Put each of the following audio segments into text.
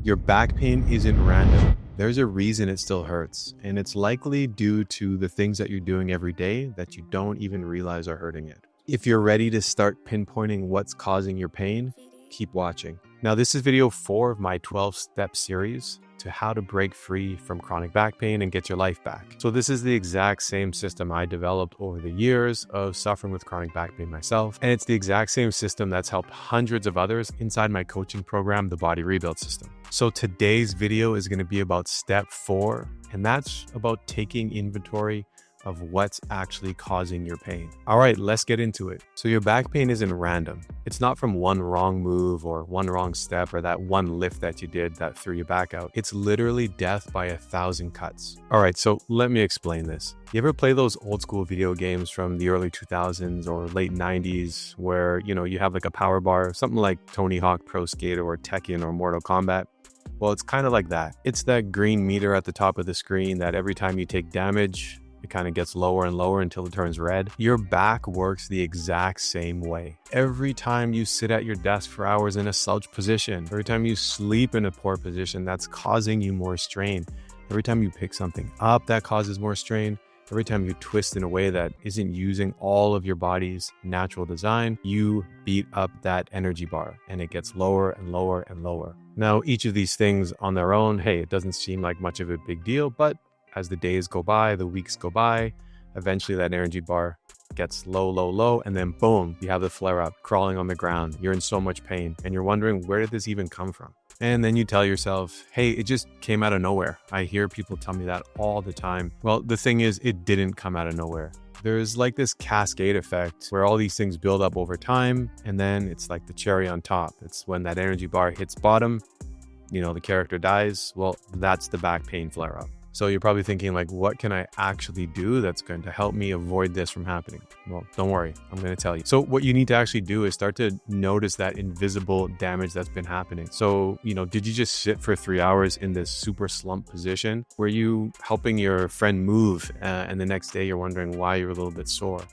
Your back pain isn't random. There's a reason it still hurts, and it's likely due to the things that you're doing every day that you don't even realize are hurting it. If you're ready to start pinpointing what's causing your pain, keep watching. Now, this is video 4 of my 12-step series to how to break free from chronic back pain and get your life back. So this is the exact same system I developed over the years of suffering with chronic back pain myself. And it's the exact same system that's helped hundreds of others inside my coaching program, the Body Rebuild System. So today's video is going to be about step 4, and that's about taking inventory of what's actually causing your pain. All right, let's get into it. So your back pain isn't random. It's not from one wrong move or one wrong step or that one lift that you did that threw your back out. It's literally death by 1,000 cuts. All right, so let me explain this. You ever play those old school video games from the early 2000s or late 90s where, you have like a power bar, something like Tony Hawk Pro Skater or Tekken or Mortal Kombat? Well, it's kind of like that. It's that green meter at the top of the screen that every time you take damage, it kind of gets lower and lower until it turns red. Your back works the exact same way. Every time you sit at your desk for hours in a slouched position, every time you sleep in a poor position, that's causing you more strain. Every time you pick something up, that causes more strain. Every time you twist in a way that isn't using all of your body's natural design, you beat up that energy bar and it gets lower and lower and lower. Now, each of these things on their own, hey, it doesn't seem like much of a big deal, but as the days go by, the weeks go by, eventually that energy bar gets low, low, low, and then boom, you have the flare up crawling on the ground. You're in so much pain and you're wondering, where did this even come from? And then you tell yourself, hey, it just came out of nowhere. I hear people tell me that all the time. Well, the thing is, it didn't come out of nowhere. There's like this cascade effect where all these things build up over time, and then it's like the cherry on top. It's when that energy bar hits bottom, the character dies. Well, that's the back pain flare up. So you're probably thinking like, what can I actually do that's going to help me avoid this from happening? Well, don't worry, I'm going to tell you. So what you need to actually do is start to notice that invisible damage that's been happening. So, did you just sit for 3 hours in this super slump position? Were you helping your friend move and the next day you're wondering why you're a little bit sore?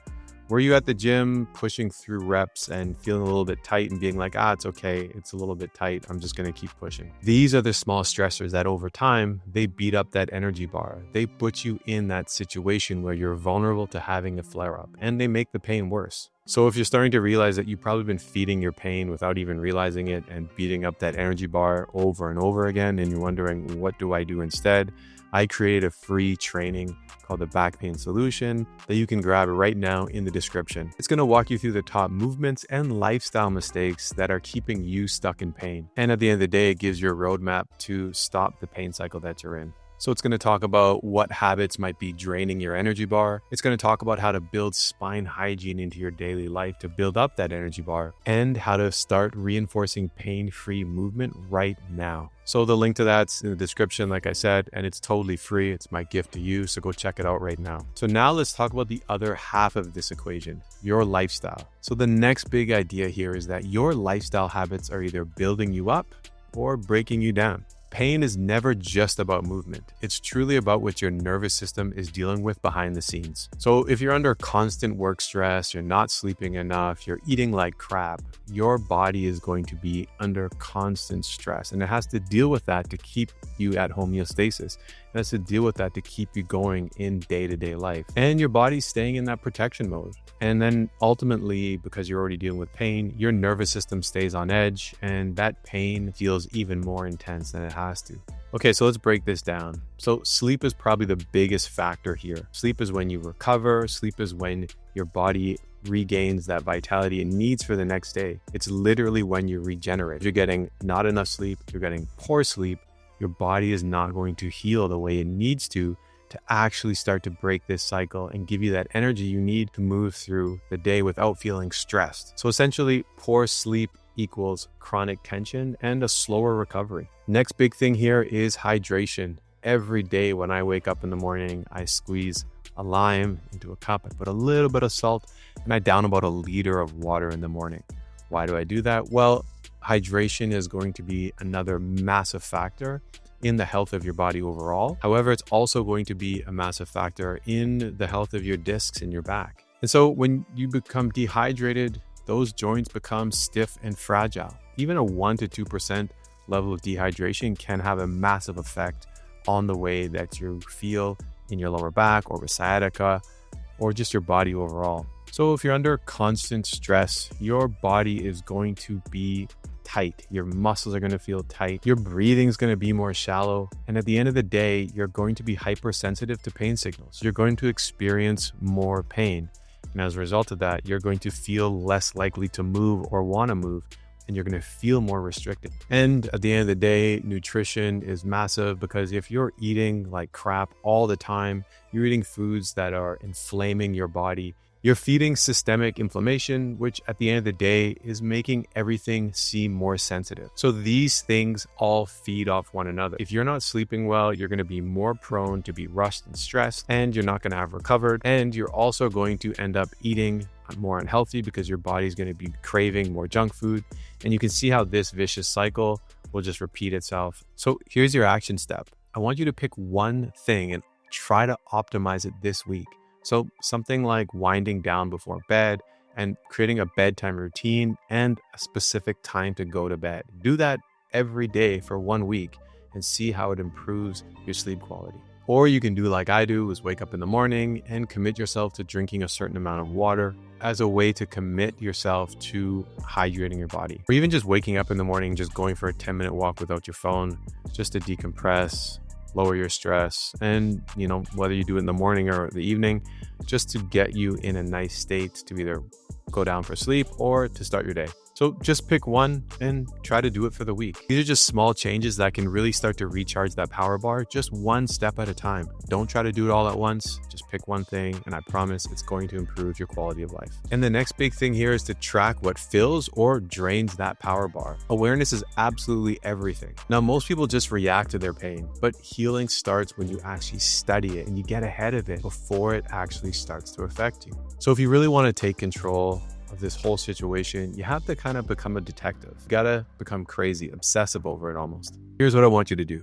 Were you at the gym pushing through reps and feeling a little bit tight and being like, it's okay, it's a little bit tight, I'm just going to keep pushing? These are the small stressors that over time, they beat up that energy bar. They put you in that situation where you're vulnerable to having a flare up, and they make the pain worse. So if you're starting to realize that you've probably been feeding your pain without even realizing it and beating up that energy bar over and over again, and you're wondering, what do I do instead? I created a free training called the Back Pain Solution that you can grab right now in the description. It's going to walk you through the top movements and lifestyle mistakes that are keeping you stuck in pain. And at the end of the day, it gives you a roadmap to stop the pain cycle that you're in. So it's going to talk about what habits might be draining your energy bar. It's going to talk about how to build spine hygiene into your daily life to build up that energy bar, and how to start reinforcing pain-free movement right now. So the link to that's in the description, like I said, and it's totally free. It's my gift to you, so go check it out right now. So now let's talk about the other half of this equation, your lifestyle. So the next big idea here is that your lifestyle habits are either building you up or breaking you down. Pain is never just about movement. It's truly about what your nervous system is dealing with behind the scenes. So if you're under constant work stress, you're not sleeping enough, you're eating like crap, your body is going to be under constant stress, and it has to deal with that to keep you at homeostasis. It has to deal with that to keep you going in day-to-day life. And your body's staying in that protection mode. And then ultimately, because you're already dealing with pain, your nervous system stays on edge, and that pain feels even more intense than it has to. Okay, so let's break this down. So sleep is probably the biggest factor here. Sleep is when you recover. Sleep is when your body regains that vitality it needs for the next day. It's literally when you regenerate. If you're getting not enough sleep, you're getting poor sleep, your body is not going to heal the way it needs to actually start to break this cycle and give you that energy you need to move through the day without feeling stressed. So essentially, poor sleep equals chronic tension and a slower recovery. Next big thing here is hydration. Every day when I wake up in the morning, I squeeze a lime into a cup, I put a little bit of salt, and I down about 1 liter of water in the morning. Why do I do that? Well, hydration is going to be another massive factor in the health of your body overall. However, it's also going to be a massive factor in the health of your discs in your back. And so when you become dehydrated, those joints become stiff and fragile. Even a 1 to 2% level of dehydration can have a massive effect on the way that you feel in your lower back or with sciatica or just your body overall. So if you're under constant stress, your body is going to be tight. Your muscles are going to feel tight. Your breathing is going to be more shallow. And at the end of the day, you're going to be hypersensitive to pain signals. You're going to experience more pain. And as a result of that, you're going to feel less likely to move or want to move, and you're going to feel more restricted. And at the end of the day, nutrition is massive, because if you're eating like crap all the time, you're eating foods that are inflaming your body, you're feeding systemic inflammation, which at the end of the day is making everything seem more sensitive. So these things all feed off one another. If you're not sleeping well, you're going to be more prone to be rushed and stressed, and you're not going to have recovered. And you're also going to end up eating more unhealthy because your body's going to be craving more junk food. And you can see how this vicious cycle will just repeat itself. So here's your action step. I want you to pick one thing and try to optimize it this week. So something like winding down before bed and creating a bedtime routine and a specific time to go to bed. Do that every day for 1 week and see how it improves your sleep quality. Or you can do like I do, is wake up in the morning and commit yourself to drinking a certain amount of water as a way to commit yourself to hydrating your body. Or even just waking up in the morning, just going for a 10-minute walk without your phone, just to decompress, lower your stress, and whether you do it in the morning or the evening, just to get you in a nice state to either go down for sleep or to start your day. So just pick one and try to do it for the week. These are just small changes that can really start to recharge that power bar, just one step at a time. Don't try to do it all at once. Just pick one thing, and I promise it's going to improve your quality of life. And the next big thing here is to track what fills or drains that power bar. Awareness is absolutely everything. Now, most people just react to their pain, but healing starts when you actually study it and you get ahead of it before it actually starts to affect you. So if you really want to take control of this whole situation, you have to kind of become a detective. You gotta become crazy, obsessive over it almost. Here's what I want you to do.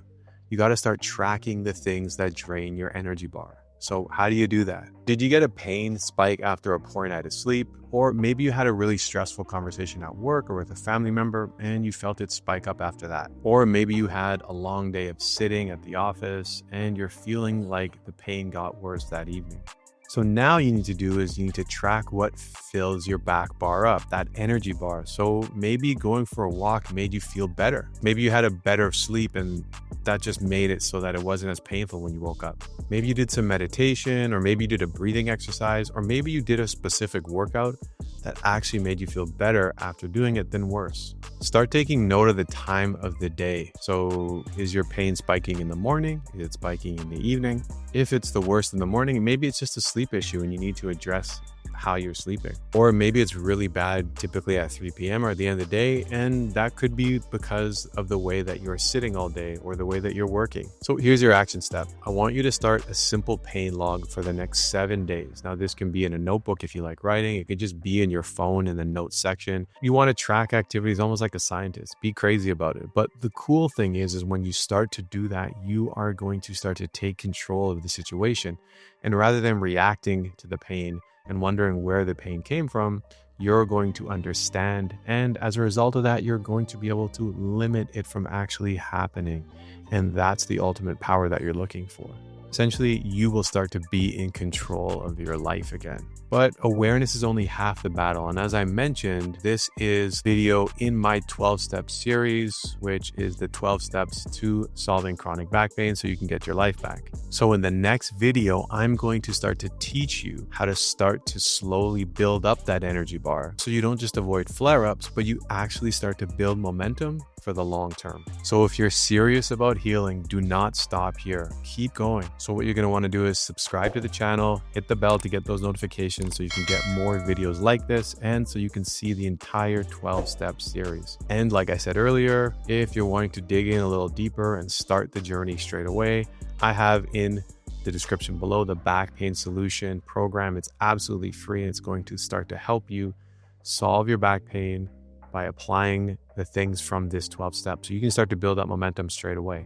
You gotta start tracking the things that drain your energy bar. So how do you do that? Did you get a pain spike after a poor night of sleep? Or maybe you had a really stressful conversation at work or with a family member and you felt it spike up after that. Or maybe you had a long day of sitting at the office and you're feeling like the pain got worse that evening. So now you need to do is you need to track what fills your back bar up, that energy bar. So maybe going for a walk made you feel better. Maybe you had a better sleep and that just made it so that it wasn't as painful when you woke up. Maybe you did some meditation, or maybe you did a breathing exercise, or maybe you did a specific workout that actually made you feel better after doing it than worse. Start taking note of the time of the day. So is your pain spiking in the morning? Is it spiking in the evening? If it's the worst in the morning, maybe it's just a sleep issue and you need to address how you're sleeping. Or maybe it's really bad typically at 3 p.m. or at the end of the day, and that could be because of the way that you're sitting all day or the way that you're working. So here's your action step. I want you to start a simple pain log for the next 7 days. Now this can be in a notebook if you like writing. It could just be in your phone in the notes section. You want to track activities almost like a scientist. Be crazy about it. But the cool thing is when you start to do that, you are going to start to take control of the situation. And rather than reacting to the pain and wondering where the pain came from, you're going to understand. And as a result of that, you're going to be able to limit it from actually happening. And that's the ultimate power that you're looking for. Essentially, you will start to be in control of your life again. But awareness is only half the battle. And as I mentioned, this is video in my 12-step series, which is the 12 steps to solving chronic back pain so you can get your life back. So in the next video, I'm going to start to teach you how to start to slowly build up that energy bar. So you don't just avoid flare-ups, but you actually start to build momentum for the long term. So if you're serious about healing, do not stop here. Keep going. So what you're going to want to do is subscribe to the channel, hit the bell to get those notifications so you can get more videos like this and so you can see the entire 12-step series. And like I said earlier, if you're wanting to dig in a little deeper and start the journey straight away, I have in the description below the back pain solution program. It's absolutely free and it's going to start to help you solve your back pain by applying the things from this 12 steps. So you can start to build up momentum straight away.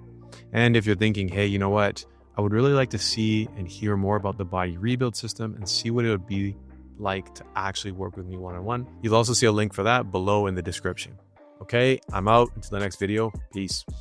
And if you're thinking, hey, you know what? I would really like to see and hear more about the body rebuild system and see what it would be like to actually work with me one-on-one. You'll also see a link for that below in the description. Okay, I'm out. Until the next video. Peace.